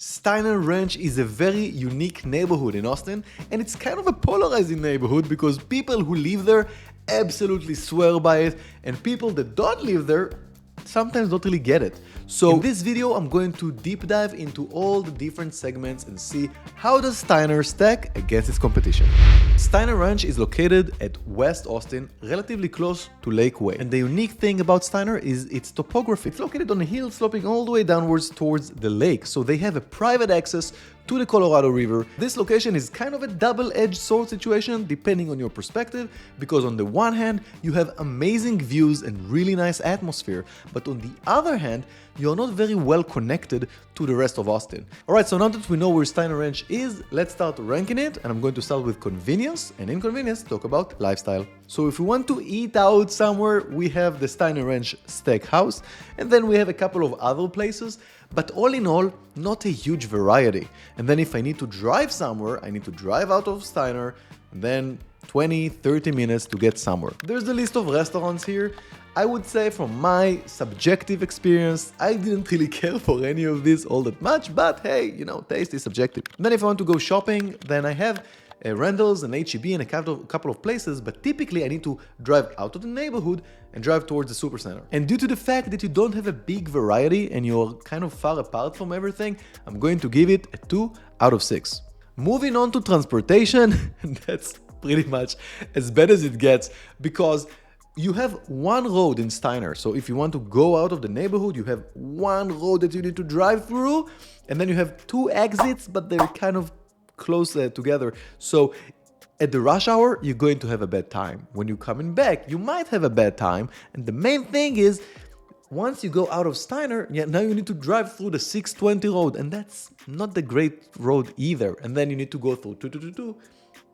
Steiner Ranch is a very unique neighborhood in Austin, and it's kind of a polarizing neighborhood because people who live there absolutely swear by it, and people that don't live there sometimes don't really get it. So in this video, I'm going to deep dive into all the different segments and see how does Steiner stack against its competition. Steiner Ranch is located at West Austin, relatively close to Lake Way. And the unique thing about Steiner is its topography. It's located on a hill sloping all the way downwards towards the lake, so they have a private access to the Colorado River. This location is kind of a double-edged sword situation depending on your perspective, because on the one hand, you have amazing views and really nice atmosphere, but on the other hand, you're not very well connected to the rest of Austin. Alright, so now that we know where Steiner Ranch is, let's start ranking it, and I'm going to start with convenience, and in convenience, talk about lifestyle. So if we want to eat out somewhere, we have the Steiner Ranch Steakhouse, and then we have a couple of other places, but all in all, not a huge variety. And then if I need to drive somewhere, I need to drive out of Steiner, and then 20-30 minutes to get somewhere. There's a list of restaurants here. I would say from my subjective experience, I didn't really care for any of this all that much, but hey, you know, taste is subjective. And then if I want to go shopping, then I have Randall's and H-E-B and a couple of places, but typically I need to drive out of the neighborhood and drive towards the supercenter. And due to the fact that you don't have a big variety and you're kind of far apart from everything, I'm going to give it a 2 out of 6. Moving on to transportation, that's pretty much as bad as it gets, because you have one road in Steiner. So if you want to go out of the neighborhood, you have one road that you need to drive through, and then you have 2 exits, but they're kind of close together. So at the rush hour, you're going to have a bad time. When you're coming back, you might have a bad time. And the main thing is, once you go out of Steiner, now you need to drive through the 620 road, and that's not the great road either. And then you need to go through 222.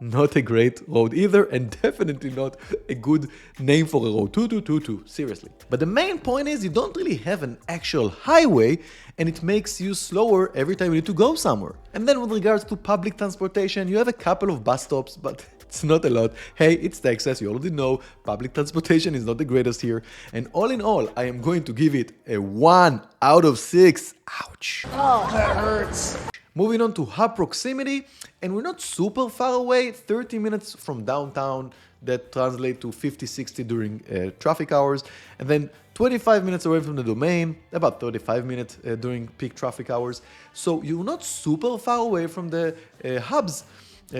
Not a great road either, and definitely not a good name for a road. 2222, seriously. But the main point is you don't really have an actual highway, and it makes you slower every time you need to go somewhere. And then with regards to public transportation, you have a couple of bus stops, but it's not a lot. Hey, it's Texas, you already know public transportation is not the greatest here. And all in all, I am going to give it a 1 out of 6. Ouch. Oh, that hurts. Moving on to hub proximity, and we're not super far away, 30 minutes from downtown, that translate to 50-60 during traffic hours, and then 25 minutes away from the domain, about 35 minutes during peak traffic hours. So you're not super far away from the hubs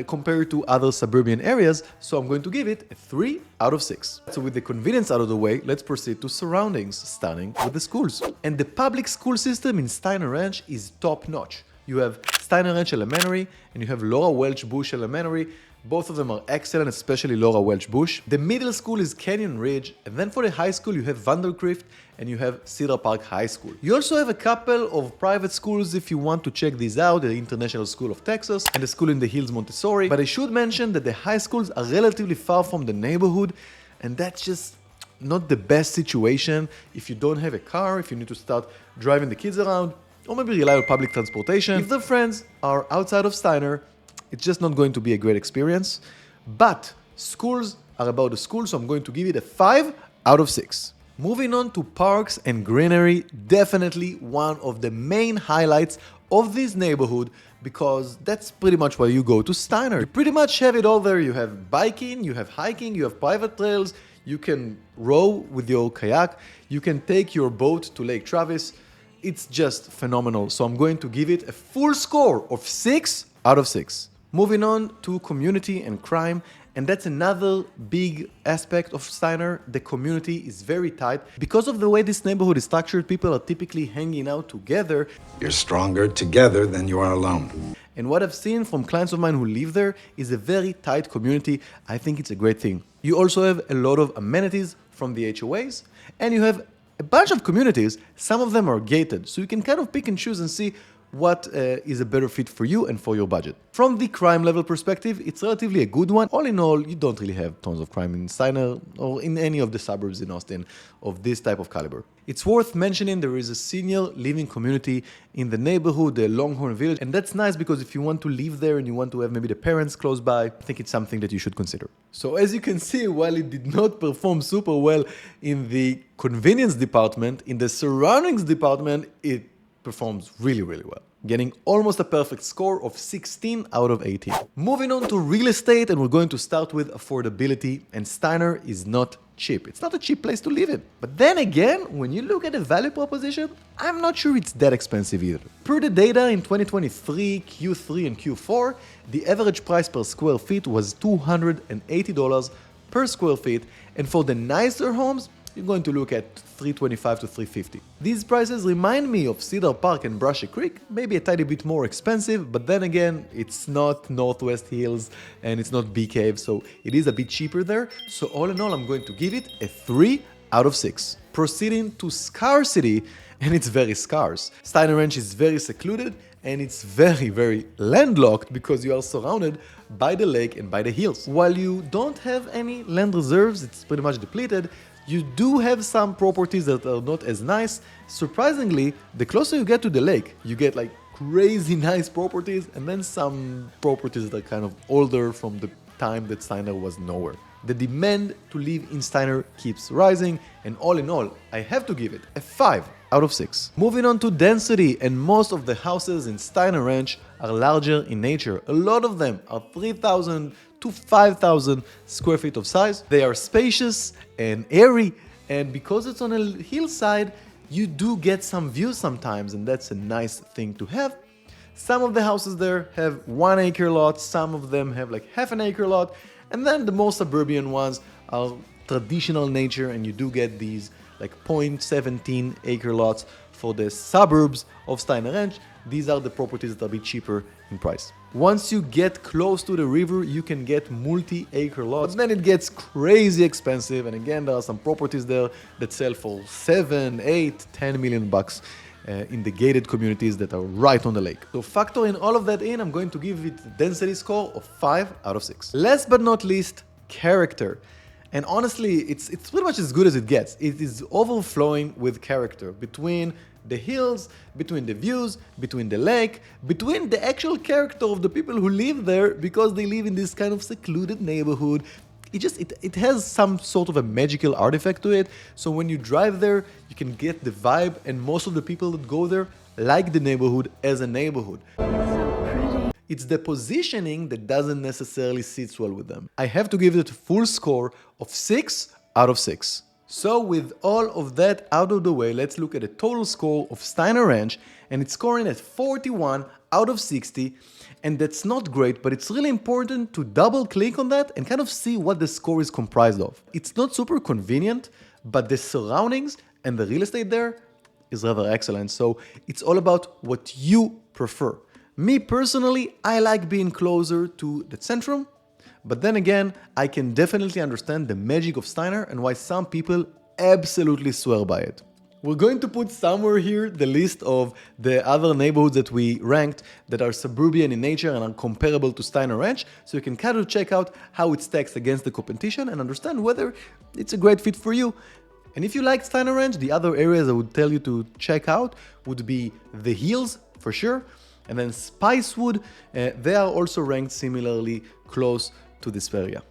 compared to other suburban areas, so I'm going to give it a 3 out of 6. So with the convenience out of the way, let's proceed to surroundings, starting with the schools. And the public school system in Steiner Ranch is top-notch. You have Steiner Ranch Elementary and you have Laura Welch Bush Elementary. Both of them are excellent, especially Laura Welch Bush. The middle school is Canyon Ridge, and then for the high school you have Vandercrift and you have Cedar Park High School. You also have a couple of private schools if you want to check these out, the International School of Texas and the School in the Hills Montessori. But I should mention that the high schools are relatively far from the neighborhood, and that's just not the best situation if you don't have a car, if you need to start driving the kids around, or maybe rely on public transportation. If the friends are outside of Steiner, it's just not going to be a great experience. But schools are about the school, so I'm going to give it a 5 out of 6. Moving on to parks and greenery, definitely one of the main highlights of this neighborhood, because that's pretty much why you go to Steiner. You pretty much have it all there. You have biking, you have hiking, you have private trails, you can row with your kayak, you can take your boat to Lake Travis. It's just phenomenal. So I'm going to give it a full score of 6 out of 6. Moving on to community and crime, and that's another big aspect of Steiner. The community is very tight. Because of the way this neighborhood is structured, people are typically hanging out together. You're stronger together than you are alone. And what I've seen from clients of mine who live there is a very tight community. I think it's a great thing. You also have a lot of amenities from the HOAs, and you have a bunch of communities. Some of them are gated, so you can kind of pick and choose and see what is a better fit for you and for your budget. From the crime level perspective, it's relatively a good one. All in all, you don't really have tons of crime in Steiner or in any of the suburbs in Austin of this type of caliber. It's worth mentioning there is a senior living community in the neighborhood, the Longhorn Village, and that's nice because if you want to live there and you want to have maybe the parents close by, I think it's something that you should consider. So as you can see, while it did not perform super well in the convenience department, in the surroundings department, it performs really, really well. getting almost a perfect score of 16 out of 18. Moving on to real estate, and we're going to start with affordability, and Steiner is not cheap. It's not a cheap place to live in. But then again, when you look at the value proposition, I'm not sure it's that expensive either. Per the data in 2023, Q3 and Q4, the average price per square feet was $280 per square feet, and for the nicer homes, you're going to look at $325 to $350. These prices remind me of Cedar Park and Brushy Creek, maybe a tiny bit more expensive, but then again, it's not Northwest Hills and it's not Bee Cave, so it is a bit cheaper there. So all in all, I'm going to give it a 3 out of 6. Proceeding to scarcity, and it's very scarce. Steiner Ranch is very secluded, and it's very, very landlocked because you are surrounded by the lake and by the hills. While you don't have any land reserves, it's pretty much depleted, you do have some properties that are not as nice. Surprisingly, the closer you get to the lake, you get like crazy nice properties, and then some properties that are kind of older from the time that Steiner was nowhere. The demand to live in Steiner keeps rising, and all in all, I have to give it a 5 out of 6. Moving on to density, and most of the houses in Steiner Ranch are larger in nature. A lot of them are 3,000 to 5,000 square feet of size. They are spacious and airy, and because it's on a hillside, you do get some views sometimes, and that's a nice thing to have. Some of the houses there have 1 acre lots, some of them have like half an acre lot, and then the more suburban ones are traditional nature, and you do get these like 0.17 acre lots for the suburbs of Steiner Ranch. These are the properties that are a bit cheaper in price. Once you get close to the river, you can get multi-acre lots. Then it gets crazy expensive, and again, there are some properties there that sell for 7, 8, 10 million bucks in the gated communities that are right on the lake. So factoring all of that in, I'm going to give it a density score of 5 out of 6. Last but not least, character. And honestly, it's pretty much as good as it gets. It is overflowing with character between the hills, between the views, between the lake, between the actual character of the people who live there, because they live in this kind of secluded neighborhood. It has some sort of a magical artifact to it. So when you drive there, you can get the vibe, and most of the people that go there like the neighborhood as a neighborhood. It's the positioning that doesn't necessarily sit well with them. I have to give it a full score of 6 out of 6. So with all of that out of the way, let's look at the total score of Steiner Ranch, and it's scoring at 41 out of 60, and that's not great, but it's really important to double click on that and kind of see what the score is comprised of. It's not super convenient, but the surroundings and the real estate there is rather excellent, so it's all about what you prefer. Me personally, I like being closer to the centrum, but then again, I can definitely understand the magic of Steiner and why some people absolutely swear by it. We're going to put somewhere here the list of the other neighborhoods that we ranked that are suburban in nature and are comparable to Steiner Ranch, so you can kind of check out how it stacks against the competition and understand whether it's a great fit for you. And if you like Steiner Ranch, the other areas I would tell you to check out would be the hills, for sure, and then Spicewood. They are also ranked similarly close to this area.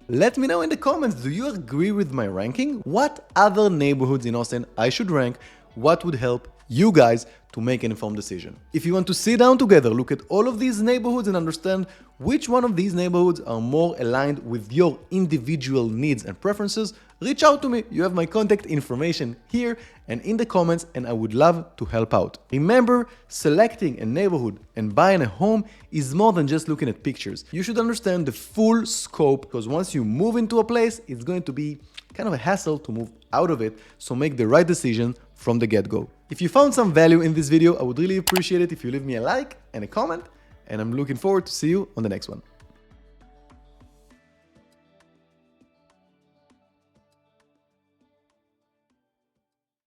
Let me know in the comments, do you agree with my ranking? What other neighborhoods in Austin I should rank? What would help you guys to make an informed decision? If you want to sit down together, look at all of these neighborhoods and understand which one of these neighborhoods are more aligned with your individual needs and preferences, reach out to me. You have my contact information here and in the comments, and I would love to help out. Remember, selecting a neighborhood and buying a home is more than just looking at pictures. You should understand the full scope, because once you move into a place, it's going to be kind of a hassle to move out of it, so make the right decision from the get-go. If you found some value in this video, I would really appreciate it if you leave me a like and a comment, and I'm looking forward to see you on the next one.